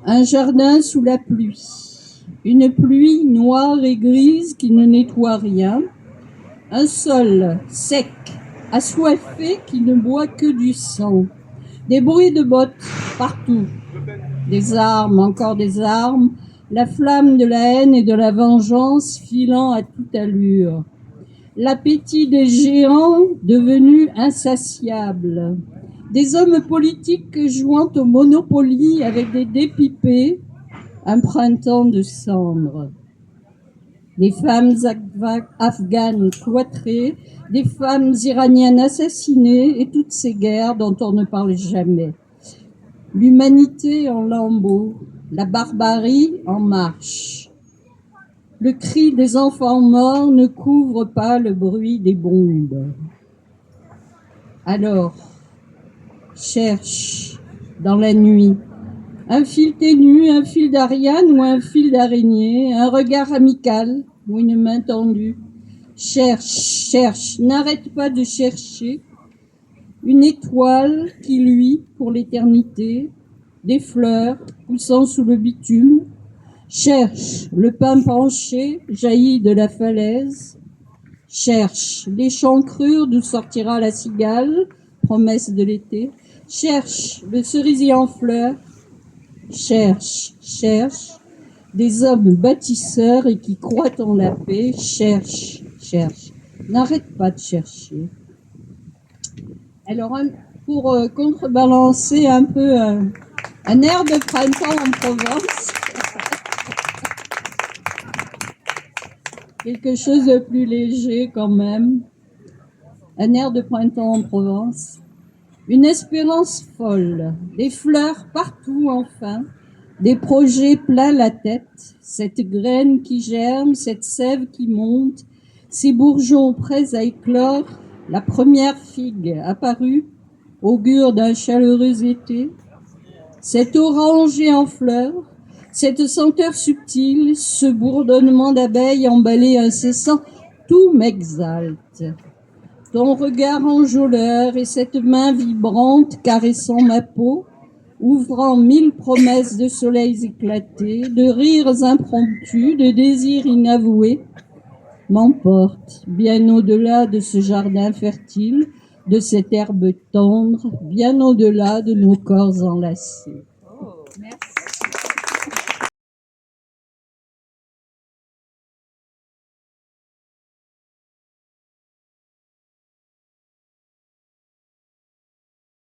Un jardin sous la pluie. Une pluie noire et grise qui ne nettoie rien. Un sol sec, assoiffé qui ne boit que du sang. Des bruits de bottes partout. Des armes, encore des armes. La flamme de la haine et de la vengeance filant à toute allure. L'appétit des géants devenu insatiable. Des hommes politiques jouant au Monopoly avec des dés pipés. Un printemps de cendres. Des femmes afghanes cloîtrées, des femmes iraniennes assassinées et toutes ces guerres dont on ne parle jamais. L'humanité en lambeaux, la barbarie en marche. Le cri des enfants morts ne couvre pas le bruit des bombes. Alors, cherche dans la nuit un fil ténu, un fil d'Ariane ou un fil d'araignée, un regard amical ou une main tendue. Cherche, cherche, n'arrête pas de chercher. Une étoile qui luit pour l'éternité, des fleurs poussant sous le bitume. Cherche, le pain penché jaillit de la falaise. Cherche, l'échancrure d'où sortira la cigale, promesse de l'été. Cherche, le cerisier en fleurs. Cherche, cherche, des hommes bâtisseurs et qui croient en la paix. Cherche, cherche, n'arrête pas de chercher. Alors, pour contrebalancer un peu un air de printemps en Provence, quelque chose de plus léger quand même, un air de printemps en Provence. Une espérance folle, des fleurs partout enfin, des projets plein la tête, cette graine qui germe, cette sève qui monte, ces bourgeons prêts à éclore, la première figue apparue, augure d'un chaleureux été, cet oranger en fleurs, cette senteur subtile, ce bourdonnement d'abeilles emballées incessant, tout m'exalte. Ton regard enjôleur et cette main vibrante caressant ma peau, ouvrant 1000 promesses de soleils éclatés, de rires impromptus, de désirs inavoués, m'emporte bien au-delà de ce jardin fertile, de cette herbe tendre, bien au-delà de nos corps enlacés. Merci.